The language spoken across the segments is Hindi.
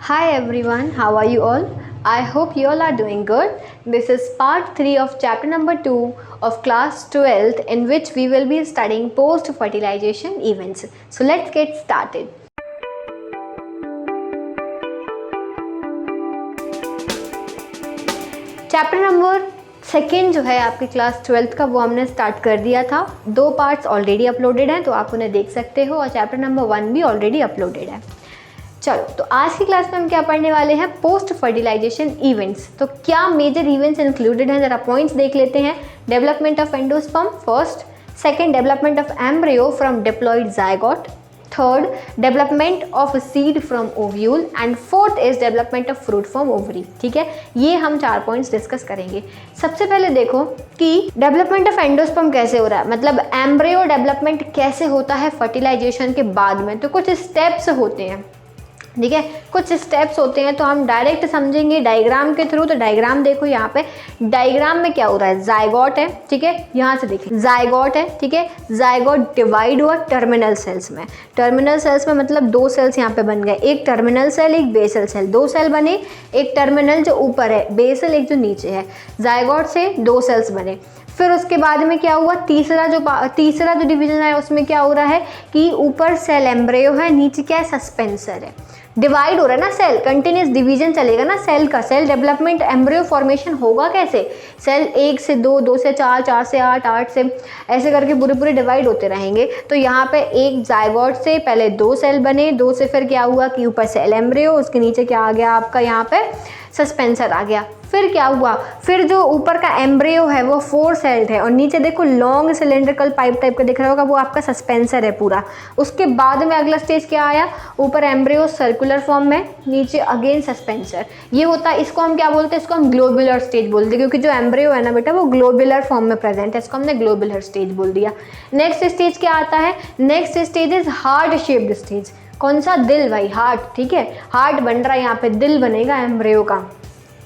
Hi everyone, how are you all? I hope you all are doing good. This is part 3 of chapter number 2 of class 12, in which we will be studying post fertilization events. So let's get started. Chapter number second जो है आपकी क्लास 12th का, वो हमने स्टार्ट कर दिया था। 2 पार्ट्स ऑलरेडी अपलोडेड हैं, तो आप उन्हें देख सकते हो, और चैप्टर नंबर 1 भी ऑलरेडी अपलोडेड है। चलो, तो आज की क्लास में हम क्या पढ़ने वाले हैं? Post fertilisation events. तो क्या मेजर इवेंट्स इंक्लूडेड हैं, जरा पॉइंट्स देख लेते हैं। Development of endosperm first, second development of embryo from diploid zygote, third development of seed from ovule, and fourth is development of fruit from ovary. ठीक है, ये हम 4 पॉइंट्स डिस्कस करेंगे। सबसे पहले देखो कि डेवलपमेंट ऑफ एंडोस्पर्म कैसे हो रहा है, मतलब एम्ब्रियो डेवलपमेंट कैसे होता है फर्टिलाइजेशन के बाद में। तो कुछ स्टेप्स होते हैं, ठीक है, कुछ स्टेप्स होते हैं, तो हम डायरेक्ट समझेंगे डायग्राम के थ्रू। तो डायग्राम देखो, यहाँ पे डायग्राम में क्या हो रहा है, जायगोट है, ठीक है, यहाँ से देखिए जायगोट है, ठीक है, जायगोट डिवाइड हुआ टर्मिनल सेल्स में। टर्मिनल सेल्स में मतलब 2 सेल्स यहाँ पे बन गए, एक टर्मिनल सेल एक बेसल सेल, 2 सेल बने, एक टर्मिनल जो ऊपर है, बेसल एक जो नीचे है। जायगोट से 2 सेल्स बने। फिर उसके बाद में क्या हुआ, तीसरा जो डिवीजन है उसमें क्या हो रहा है कि ऊपर सेल एम्ब्रियो है, नीचे क्या है, सस्पेंसर है। डिवाइड हो रहा है ना सेल, कंटिन्यूस डिवीजन चलेगा ना सेल का। सेल डेवलपमेंट एम्ब्रियो फॉर्मेशन होगा कैसे? सेल 1 से 2, 2 से 4, 4 से 8, 8 से ऐसे करके पूरे डिवाइड होते रहेंगे। तो यहाँ पे एक जायगोट से पहले 2 सेल बने, 2 से फिर क्या हुआ कि ऊपर सेल एम्ब्रियो, उसके नीचे क्या आ गया आपका, यहाँ पे सस्पेंसर आ गया। फिर क्या हुआ, फिर जो ऊपर का एम्ब्रियो है वो 4 सेल्ड है, और नीचे देखो लॉन्ग सिलेंड्रिकल पाइप टाइप का दिख रहा होगा, वो आपका सस्पेंसर है पूरा। उसके बाद में अगला स्टेज क्या आया, ऊपर एम्ब्रियो सर्कुलर फॉर्म में, नीचे अगेन सस्पेंसर। ये होता है, इसको हम क्या बोलते हैं, इसको हम ग्लोबुलर स्टेज बोलते हैं, क्योंकि जो एम्ब्रियो है ना बेटा वो ग्लोबुलर फॉर्म में प्रेजेंट है, इसको हमने ग्लोबुलर स्टेज बोल दिया। नेक्स्ट स्टेज क्या आता है, next stage is heart shaped stage. कौन सा? दिल भाई, हार्ट, ठीक है, हार्ट बन रहा है, यहाँ पे दिल बनेगा एम्ब्रियो का।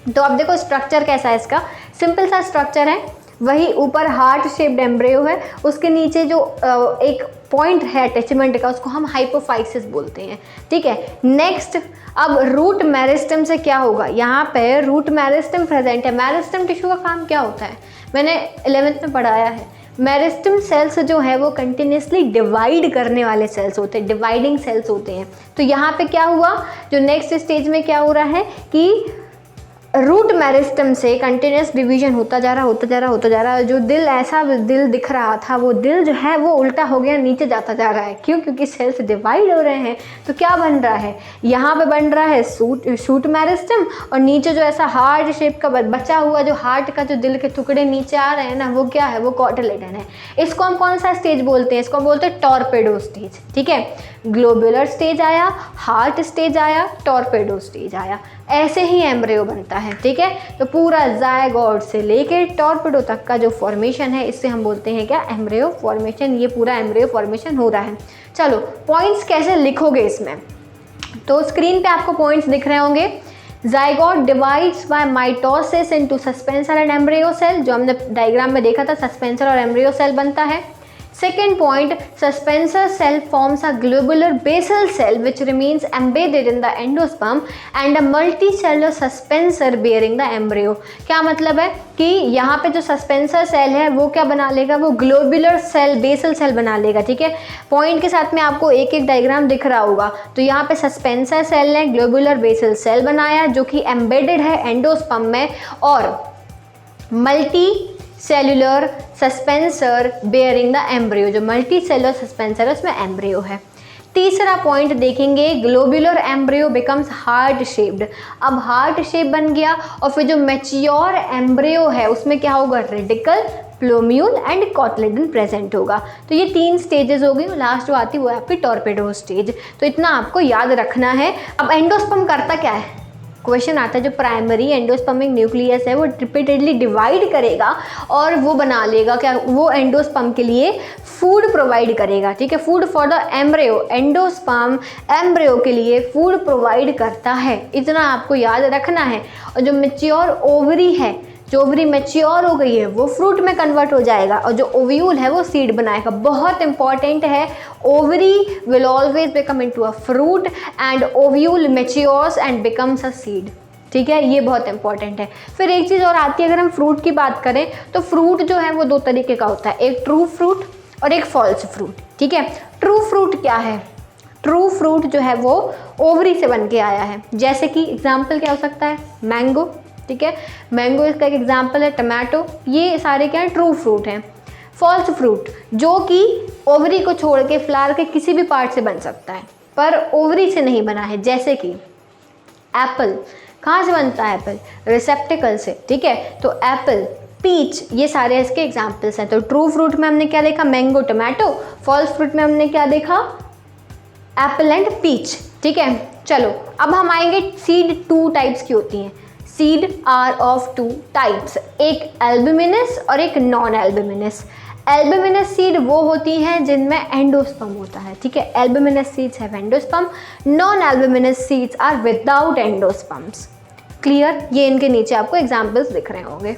तो अब देखो स्ट्रक्चर कैसा है इसका, सिंपल सा स्ट्रक्चर है, वही ऊपर हार्ट शेप्ड एम्ब्रियो है, उसके नीचे जो एक पॉइंट है अटैचमेंट का, उसको हम हाइपोफाइसिस बोलते हैं, ठीक है। नेक्स्ट, अब रूट मेरिस्टम से क्या होगा, यहाँ पे रूट मेरिस्टम प्रेजेंट है। मेरिस्टम टिश्यू का काम क्या होता है, मैंने 11th में पढ़ाया है। मेरिस्टम सेल्स जो है वो कंटिन्यूसली डिवाइड करने वाले सेल्स होते हैं, डिवाइडिंग सेल्स होते हैं। तो यहाँ पे क्या हुआ, जो नेक्स्ट स्टेज में क्या हो रहा है कि रूट मेरिस्टम से कंटिन्यूस डिवीजन होता जा रहा है। जो दिल, ऐसा दिल दिख रहा था, वो दिल जो है वो उल्टा हो गया, नीचे जाता जा रहा है। क्यों? क्योंकि सेल्स डिवाइड हो रहे हैं। तो क्या बन रहा है, यहाँ पे बन रहा है शूट मेरिस्टम, और नीचे जो ऐसा हार्ट शेप का बचा हुआ जो हार्ट का जो दिल के टुकड़े नीचे आ रहे हैं ना, वो क्या है, वो कॉटिलेडन है। इसको हम कौन सा स्टेज बोलते हैं, इसको हम बोलते हैं टॉर्पेडो स्टेज, ठीक है। ग्लोबुलर स्टेज आया, हार्ट स्टेज आया, टॉर्पेडो स्टेज आया, ऐसे ही एम्ब्रियो बनता है, ठीक है। तो पूरा जायगोट से लेके टॉर्पेडो तक का जो फॉर्मेशन है, इससे हम बोलते हैं क्या, एम्ब्रियो फॉर्मेशन। ये पूरा एम्ब्रियो फॉर्मेशन हो रहा है। चलो, पॉइंट्स कैसे लिखोगे इसमें, तो स्क्रीन पे आपको पॉइंट्स दिख रहे होंगे। Zygote divides by mitosis into suspensor and embryo cell, जो हमने डायग्राम में देखा था, सस्पेंसर और एम्ब्रियो सेल बनता है। Second point, suspensor cell forms a globular basal cell which remains embedded in the endosperm and a multicellular suspensor bearing the embryo। क्या मतलब है कि यहाँ पे जो सस्पेंसर सेल है वो क्या बना लेगा, वो ग्लोबुलर सेल, बेसल सेल बना लेगा, ठीक है। पॉइंट के साथ में आपको एक एक डायग्राम दिख रहा होगा। तो यहाँ पे सस्पेंसर सेल ने ग्लोबुलर बेसल सेल बनाया जो कि एम्बेडेड है एंडोस्पर्म में, और multicellular suspensor bearing the embryo, जो मल्टी सेलुलर सस्पेंसर है उसमें एम्ब्रियो है। तीसरा पॉइंट देखेंगे, globular embryo becomes heart shaped. अब हार्ट शेप बन गया, और फिर जो मैच्योर एम्ब्रियो है उसमें क्या होगा, रेडिकल, प्लोम्यूल एंड कॉटिलेडन प्रेजेंट होगा। तो ये 3 स्टेजेस हो गई, लास्ट जो आती है वो है आपकी टॉर्पेडो स्टेज। तो इतना आपको याद रखना है। अब एंडोस्पर्म करता क्या है, क्वेश्चन आता है, जो प्राइमरी एंडोस्पर्मिक न्यूक्लियस है वो रिपीटेडली डिवाइड करेगा और वो बना लेगा क्या, वो एंडोस्पर्म के लिए फूड प्रोवाइड करेगा, ठीक है। Food for the embryo, endosperm embryo के लिए फूड प्रोवाइड करता है, इतना आपको याद रखना है। और जो मैच्योर ओवरी है, जो ओवरी मैच्योर हो गई है वो फ्रूट में कन्वर्ट हो जाएगा और जो ओव्यूल है वो सीड बनाएगा। बहुत इंपॉर्टेंट है, ovary will always become into a fruit and ovule matures and becomes a seed. ठीक है, ये बहुत इंपॉर्टेंट है। फिर एक चीज़ और आती है, अगर हम फ्रूट की बात करें तो फ्रूट जो है वो दो तरीके का होता है, एक ट्रू फ्रूट और एक फॉल्स फ्रूट। ठीक है, ट्रू फ्रूट क्या है? ट्रू फ्रूट जो है वो ओवरी से बन के आया है। जैसे कि एग्जाम्पल क्या हो सकता है? मैंगो। ठीक है, मैंगो इसका एक एग्जाम्पल है, टमाटो, ये सारे क्या हैं? ट्रू फ्रूट हैं। फॉल्स फ्रूट जो कि ओवरी को छोड़ के फ्लावर के किसी भी पार्ट से बन सकता है पर ओवरी से नहीं बना है। जैसे कि एप्पल, कहाँ से बनता है एप्पल? रिसेप्टिकल से। ठीक है, तो एप्पल, पीच, ये सारे इसके एग्जाम्पल्स हैं। तो ट्रू फ्रूट में हमने क्या देखा? Mango, tomato. फॉल्स फ्रूट में हमने क्या देखा? Apple and peach. ठीक है, चलो अब हम आएंगे, सीड टू टाइप्स की होती हैं। Seed are of two types, एक एल्बुमिनस और एक नॉन एल्बुमिनस। एल्बुमिनस सीड वो होती हैं जिनमें एंडोस्पर्म होता है। ठीक है, albuminous seeds have endosperm, non albuminous seeds are without endosperms. Clear? ये इनके नीचे आपको एग्जाम्पल्स दिख रहे होंगे।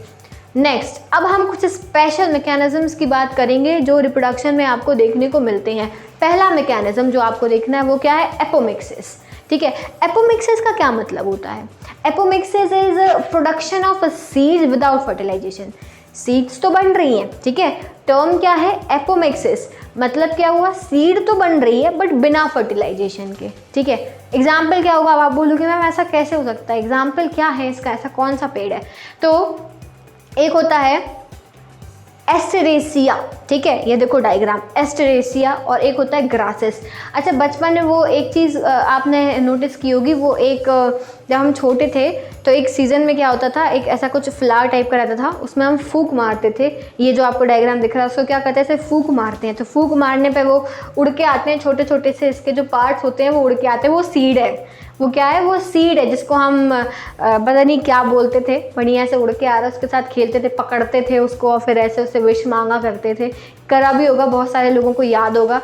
नेक्स्ट, अब हम कुछ स्पेशल मैकेनिज्म्स की बात करेंगे जो रिप्रोडक्शन में आपको देखने को मिलते हैं। पहला मैकेनिज्म जो आपको देखना है वो क्या है? एपोमिक्सिस। ठीक है, एपोमिक्सिस का क्या मतलब होता है? Apomixis is production of seeds without fertilisation. Seeds तो बन रही हैं, ठीक है, टर्म क्या है? एपोमिक्सिस। मतलब क्या हुआ? सीड तो बन रही है बट बिना फर्टिलाइजेशन के। ठीक है, एग्जाम्पल क्या होगा? अब आप बोलोगे मैम ऐसा कैसे हो सकता है? एग्जाम्पल क्या है इसका? ऐसा कौन सा पेड़ है? तो एक होता है एस्टेरेसिया। ठीक है, ये देखो डायग्राम, एस्टेरेसिया, और एक होता है ग्रासेस। अच्छा, बचपन में वो एक चीज़ आपने नोटिस की होगी, वो एक जब हम छोटे थे तो एक सीज़न में क्या होता था, एक ऐसा कुछ फ्लावर टाइप का रहता था, उसमें हम फूंक मारते थे। ये जो आपको डायग्राम दिख रहा है उसको क्या कहते हैं? ऐसे फूंक मारते हैं। तो फूंक मारने पे वो उड़ के आते हैं, छोटे छोटे से इसके जो पार्ट्स होते हैं वो उड़ के आते हैं, वो सीड है। वो क्या है? वो सीड है जिसको हम पता नहीं क्या बोलते थे, बढ़िया से उड़ के आ रहा है, उसके साथ खेलते थे, पकड़ते थे उसको और फिर ऐसे उससे विश मांगा करते थे। करा भी होगा, बहुत सारे लोगों को याद होगा।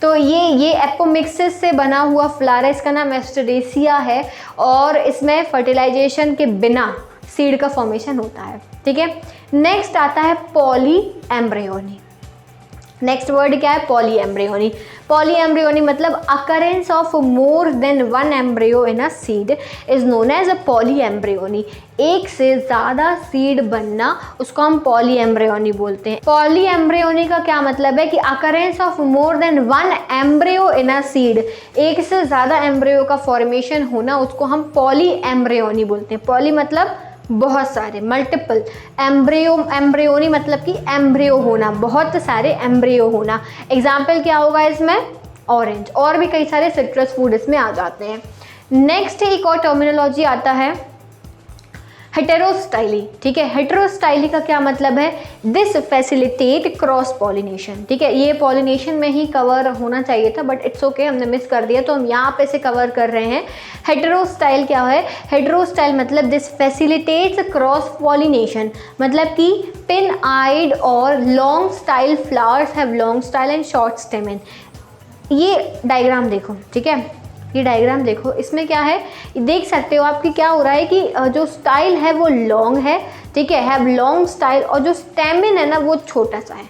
तो ये एपोमिक्सिस से बना हुआ फ्लावर है, इसका नाम एस्टेरेसिया है और इसमें फर्टिलाइजेशन के बिना सीड का फॉर्मेशन होता है। ठीक है, नेक्स्ट आता है पॉली एम्ब्रियोनी। नेक्स्ट वर्ड क्या है? Polyembryony. पॉली एम्ब्रियोनी मतलब occurrence of more than one embryo in a seed is known as a polyembryony. एक से ज़्यादा सीड बनना, उसको हम पॉली एम्ब्रियोनी बोलते हैं। पॉली एम्ब्रियोनी का क्या मतलब है? कि occurrence of more than one embryo in a seed, एक से ज़्यादा एम्ब्रियो का फॉर्मेशन होना, उसको हम पॉली एम्ब्रियोनी बोलते हैं। पॉली मतलब बहुत सारे, मल्टीपल, एम्ब्रियोनी मतलब कि एम्ब्रियो होना, बहुत सारे एम्ब्रियो होना। एग्जाम्पल क्या होगा इसमें? ऑरेंज, और भी कई सारे सिट्रस फूड इसमें आ जाते हैं। नेक्स्ट एक और टर्मिनोलॉजी आता है हेटेरोस्टाइली। ठीक है, हेटेरोस्टाइली का क्या मतलब है? This facilitate cross pollination. ठीक है, ये पॉलिनेशन में ही कवर होना चाहिए था बट इट्स ओके, हमने मिस कर दिया तो हम यहाँ पे से कवर कर रहे हैं। हेटेरोस्टाइल क्या है? हेटेरोस्टाइल मतलब दिस फैसिलिटेट्स क्रॉस पॉलिनेशन, मतलब कि पिन आइड और long style flowers have long style and short स्टेमन। ये डायग्राम देखो, ठीक है, ये डायग्राम देखो, इसमें क्या है देख सकते हो आपकी क्या हो रहा है कि जो स्टाइल है वो लॉन्ग है। ठीक है, हैव लॉन्ग स्टाइल, और जो स्टेमिन है ना वो छोटा सा है।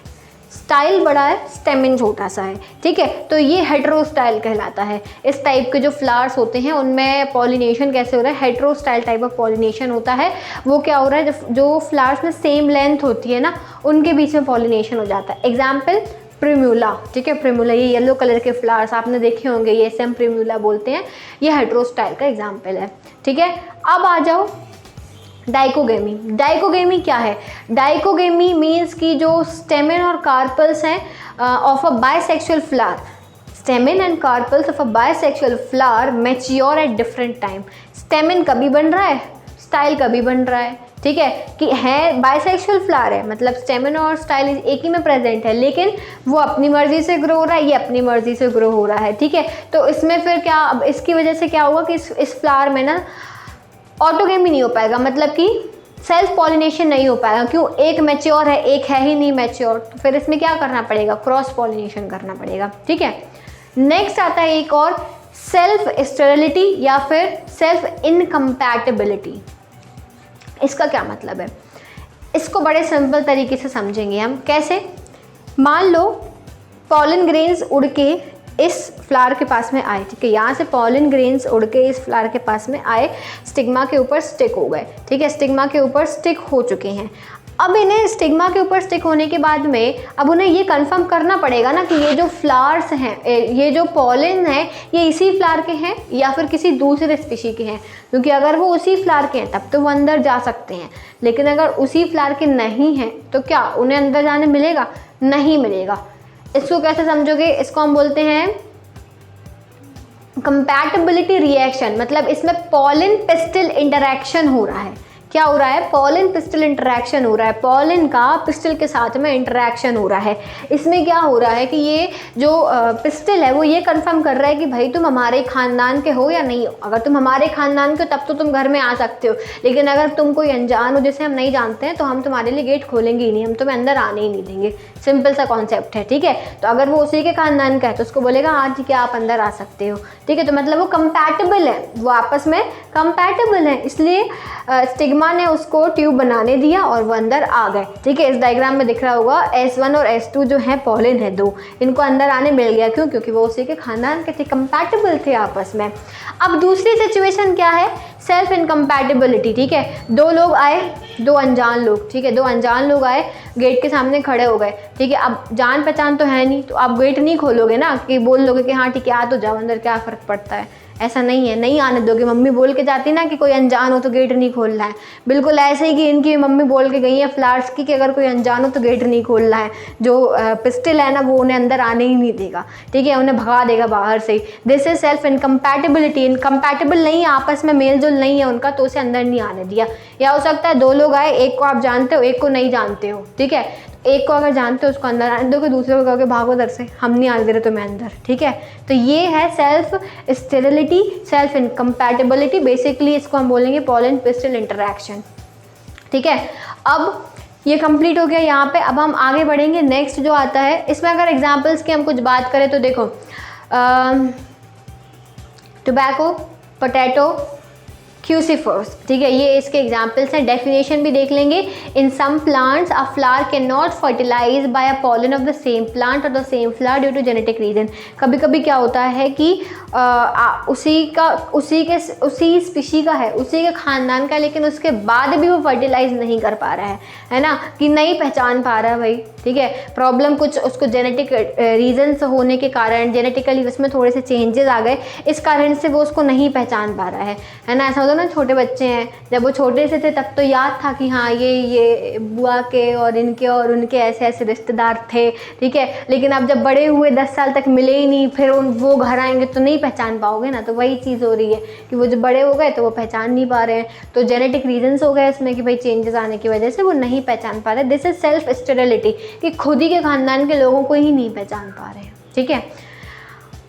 स्टाइल बड़ा है, स्टेमिन छोटा सा है। ठीक है, तो ये हेटेरोस्टाइल कहलाता है। इस टाइप के जो फ्लावर्स होते हैं उनमें पॉलिनेशन कैसे हो रहा है? हेटेरोस्टाइल टाइप ऑफ पॉलिनेशन होता है। वो क्या हो रहा है? जो फ्लावर्स में सेम लेंथ होती है ना, उनके बीच में पॉलिनेशन हो जाता है। एग्जाम्पल प्रिम्यूला। ठीक है, प्रिम्यूला, ये येलो कलर के फ्लावर्स आपने देखे होंगे, ये सेम प्रिम्यूला बोलते हैं। ये हेटेरोस्टाइल का एग्जाम्पल है। ठीक है, अब आ जाओ डाइकोगेमी। डाइकोगेमी क्या है? डाइकोगेमी मीन्स कि जो स्टेमिन और कार्पल्स हैं of a bisexual flower, stamen and carpals of a bisexual flower mature at different time. Stamen कभी बन रहा है, स्टाइल कभी बन रहा है। ठीक है, कि है बाइसेक्सुअल फ्लावर है, मतलब स्टेमिन और स्टाइल एक ही में प्रेजेंट है, लेकिन वो अपनी मर्जी से ग्रो हो रहा है, ये अपनी मर्जी से ग्रो हो रहा है। ठीक है, तो इसमें फिर क्या, अब इसकी वजह से क्या होगा कि इस फ्लावर में ना ऑटोगेमी नहीं हो पाएगा, मतलब कि सेल्फ पॉलिनेशन नहीं हो पाएगा। क्यों? एक मैच्योर है, एक है ही नहीं मैच्योर, तो फिर इसमें क्या करना पड़ेगा? क्रॉस पॉलिनेशन करना पड़ेगा। ठीक है, नेक्स्ट आता है एक और सेल्फ स्टेरिलिटी या फिर सेल्फ इनकम्पैटिबिलिटी। इसका क्या मतलब है? इसको बड़े सिंपल तरीके से समझेंगे हम। कैसे? मान लो पॉलन ग्रेन्स उड़ के इस फ्लावर के पास में आए, ठीक है, यहाँ से पॉलन ग्रेन्स उड़ के इस फ्लावर के पास में आए, स्टिग्मा के ऊपर स्टिक हो गए, ठीक है, स्टिग्मा के ऊपर स्टिक हो चुके हैं। अब इन्हें स्टिग्मा के ऊपर स्टिक होने के बाद में अब उन्हें ये कंफर्म करना पड़ेगा ना कि ये जो फ्लावर्स हैं, ये जो पॉलन हैं, ये इसी फ्लावर के हैं या फिर किसी दूसरे स्पीशी के हैं। क्योंकि अगर वो उसी फ्लावर के हैं तब तो वो अंदर जा सकते हैं, लेकिन अगर उसी फ्लावर के नहीं हैं तो क्या उन्हें अंदर जाने मिलेगा? नहीं मिलेगा। इसको कैसे समझोगे? इसको हम बोलते हैं कंपैटिबिलिटी रिएक्शन। मतलब इसमें पॉलन पिस्टिल इंटरैक्शन हो रहा है। क्या हो रहा है? पॉलन पिस्टिल इंटरैक्शन हो रहा है, पॉलन का पिस्टिल के साथ में इंटरैक्शन हो रहा है। इसमें क्या हो रहा है कि ये जो पिस्टिल है वो ये कंफर्म कर रहा है कि भाई तुम हमारे खानदान के हो या नहीं हो। अगर तुम हमारे खानदान के हो तब तो तुम घर में आ सकते हो, लेकिन अगर तुम कोई अनजान हो जिसे हम नहीं जानते हैं तो हम तुम्हारे लिए गेट खोलेंगे ही नहीं, हम तुम्हें अंदर आने ही नहीं देंगे। सिंपल सा कॉन्सेप्ट है, ठीक है। तो अगर वो उसी के खानदान का है तो उसको बोलेगा हाँ ठीक है आप अंदर आ सकते हो, ठीक है। तो मतलब वो कंपैटिबल है, वो आपस में कंपैटिबल है, इसलिए स्टिग्मा ने उसको ट्यूब बनाने दिया और वो अंदर आ गए, ठीक है। इस डायग्राम में दिख रहा होगा S1 और S2 जो है पॉलन है दो, इनको अंदर आने मिल गया। क्यों? क्योंकि वो उसी के खानदान के थे, कंपैटिबल थे आपस में। अब दूसरी सिचुएशन क्या है? सेल्फ इनकम्पैटिबिलिटी, ठीक है। दो लोग आए, दो अनजान लोग, ठीक है, दो अनजान लोग आए, गेट के सामने खड़े हो गए, ठीक है। अब जान पहचान तो है नहीं, तो आप गेट नहीं खोलोगे ना कि बोल लोगे कि हाँ ठीक है आ तो जाओ अंदर, क्या फ़र्क पड़ता है। ऐसा नहीं है, नहीं आने दोगे। मम्मी बोल के जाती ना कि कोई अनजान हो तो गेट नहीं खोलना है, बिल्कुल ऐसे ही कि इनकी मम्मी बोल के गई है फ्लावर्स की कि अगर कोई अनजान हो तो गेट नहीं खोलना है। जो पिस्टिल है ना वो उन्हें अंदर आने ही नहीं देगा, ठीक है, उन्हें भगा देगा बाहर से। This is self incompatibility. Incompatible नहीं है, आपस में मेल जोल नहीं है उनका, तो उसे अंदर नहीं आने दिया। या हो सकता है दो लोग आए, एक को आप जानते हो एक को नहीं जानते हो, ठीक है। एक को अगर जानते हो उसको अंदर आने दोगे, दूसरे को कहोगे भागो दर से, हम नहीं आने दे रहे तुम्हें अंदर, ठीक है। तो ये है self sterility, self incompatibility. Basically इसको हम बोलेंगे पॉलन पिस्टिल इंटरैक्शन, ठीक है। अब ये कंप्लीट हो गया यहाँ पे। अब हम आगे बढ़ेंगे। नेक्स्ट जो आता है इसमें अगर एग्जाम्पल्स की हम कुछ बात करें तो देखो टोबैको, पोटैटो, क्यूसिफर्स, ठीक है, ये इसके एग्जाम्पल्स हैं। डेफिनेशन भी देख लेंगे। In some plants a flower can not fertilise by a pollen of the same plant और the same flower due to genetic reason. कभी कभी क्या होता है कि उसी स्पीशी का है, उसी के खानदान का, लेकिन उसके बाद भी वो फर्टिलाइज नहीं कर पा रहा है ना, कि नहीं पहचान पा रहा है भाई, ठीक है। प्रॉब्लम कुछ उसको जेनेटिक रीजन से होने के कारण, जेनेटिकली उसमें थोड़े से चेंजेस आ गए, इस कारण से वो उसको नहीं पहचान पा रहा है ना। ऐसा ना, छोटे बच्चे हैं, जब वो छोटे से थे तब तो याद था कि हाँ ये बुआ के और इनके और उनके ऐसे ऐसे रिश्तेदार थे, ठीक है। लेकिन अब जब बड़े हुए 10 साल तक मिले ही नहीं, फिर वो घर आएंगे तो नहीं पहचान पाओगे ना। तो वही चीज़ हो रही है कि वो जब बड़े हो गए तो वो पहचान नहीं पा रहे हैं। तो जेनेटिक रीजन्स हो गए इसमें कि भाई चेंजेस आने की वजह से वो नहीं पहचान पा रहे। दिस इज सेल्फ स्टेरिलिटी, कि खुद ही के खानदान के लोगों को ही नहीं पहचान पा रहे हैं, ठीक है।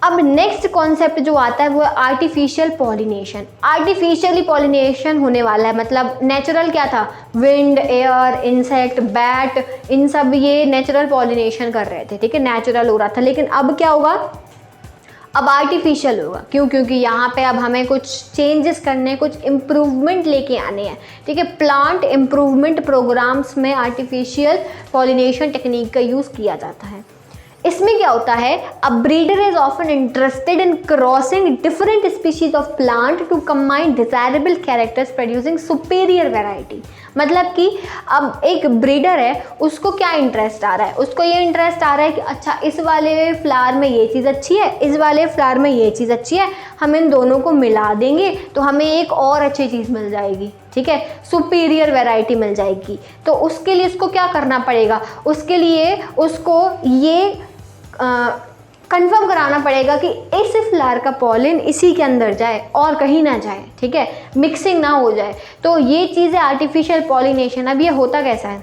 अब नेक्स्ट कॉन्सेप्ट जो आता है वो है आर्टिफिशियल पॉलिनेशन। आर्टिफिशियली पॉलिनेशन होने वाला है, मतलब नेचुरल क्या था, विंड, एयर, इंसेक्ट, बैट, इन सब ये नेचुरल पॉलिनेशन कर रहे थे, ठीक है, नेचुरल हो रहा था। लेकिन अब क्या होगा, अब आर्टिफिशियल होगा। क्यों? क्योंकि यहाँ पे अब हमें कुछ चेंजेस करने, कुछ इम्प्रूवमेंट लेके आने हैं, ठीक है। प्लांट इम्प्रूवमेंट प्रोग्राम्स में आर्टिफिशियल पॉलिनेशन टेक्निक का यूज़ किया जाता है। इसमें क्या होता है, a breeder is often interested in crossing different species of plant to combine desirable characters producing superior variety. मतलब कि अब एक ब्रीडर है, उसको क्या इंटरेस्ट आ रहा है, उसको ये इंटरेस्ट आ रहा है कि अच्छा इस वाले फ्लावर में ये चीज़ अच्छी है, इस वाले फ्लावर में ये चीज़ अच्छी है, हम इन दोनों को मिला देंगे तो हमें एक और अच्छी चीज़ मिल जाएगी, ठीक है, सुपीरियर वैरायटी मिल जाएगी। तो उसके लिए उसको क्या करना पड़ेगा, उसके लिए उसको ये कंफर्म कराना पड़ेगा कि इस फ्लावर का पॉलन इसी के अंदर जाए और कहीं ना जाए, ठीक है, मिक्सिंग ना हो जाए। तो ये चीज़ है आर्टिफिशियल पॉलिनेशन। अब ये होता कैसा है,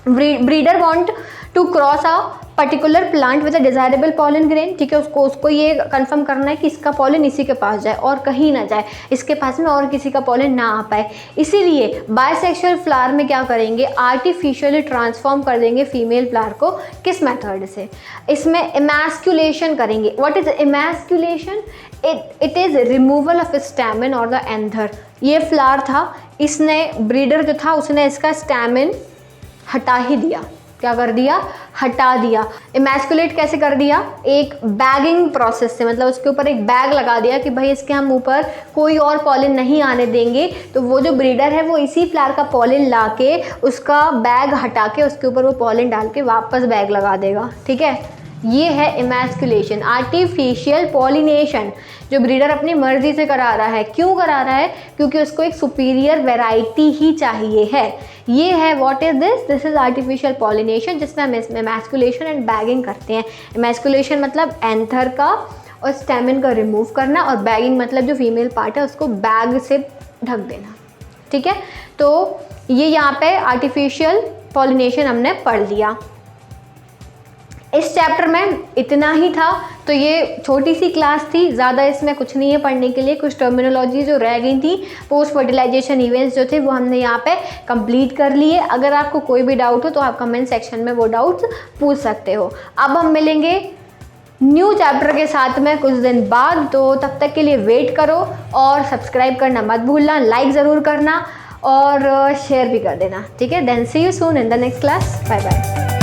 breeder want to cross a particular plant with a desirable pollen grain, ठीक है, उसको ये कंफर्म करना है कि इसका पॉलन इसी के पास जाए और कहीं ना जाए, इसके पास में और किसी का पॉलन ना आ पाए। इसीलिए बायसेक्सुअल फ्लावर में क्या करेंगे, आर्टिफिशियली ट्रांसफॉर्म कर देंगे फीमेल फ्लावर को। किस मेथड से, इसमें इमैस्कुलेशन करेंगे। What is emasculation, it is removal of stamen और द एंथर। ये फ्लावर था, इसने ब्रीडर जो था उसने इसका स्टैमेन हटा ही दिया। क्या कर दिया? हटा दिया। इमैस्कुलेट कैसे कर दिया? एक बैगिंग प्रोसेस से, मतलब उसके ऊपर एक बैग लगा दिया कि भाई इसके हम ऊपर कोई और पॉलिन नहीं आने देंगे। तो वो जो ब्रीडर है वो इसी फ्लावर का पॉलिन ला के उसका बैग हटा के उसके ऊपर वो पॉलिन डाल के वापस बैग लगा देगा। ठीक है, ये है इमैस्कुलेशन, आर्टिफिशियल पॉलिनेशन, जो ब्रीडर अपनी मर्जी से करा रहा है। क्यों करा रहा है? क्योंकि उसको एक सुपीरियर वैरायटी ही चाहिए है। ये है what is this? This is artificial pollination, जिसमें हम इमैस्कुलेशन एंड बैगिंग करते हैं। इमैस्कुलेशन मतलब एंथर का और स्टेमन का रिमूव करना, और बैगिंग मतलब जो फीमेल पार्ट है उसको बैग से ढक देना। ठीक है, तो ये यहाँ पे आर्टिफिशियल पॉलिनेशन हमने पढ़ लिया। इस चैप्टर में इतना ही था। तो ये छोटी सी क्लास थी, ज़्यादा इसमें कुछ नहीं है पढ़ने के लिए। कुछ टर्मिनोलॉजी जो रह गई थी, पोस्ट फर्टिलाइजेशन इवेंट्स जो थे वो हमने यहाँ पे कंप्लीट कर लिए। अगर आपको कोई भी डाउट हो तो आप कमेंट सेक्शन में वो डाउट्स पूछ सकते हो। अब हम मिलेंगे न्यू चैप्टर के साथ में कुछ दिन बाद, तो तब तक के लिए वेट करो और सब्सक्राइब करना मत भूलना, लाइक ज़रूर करना और शेयर भी कर देना। ठीक है, then see you soon in the next class. Bye bye.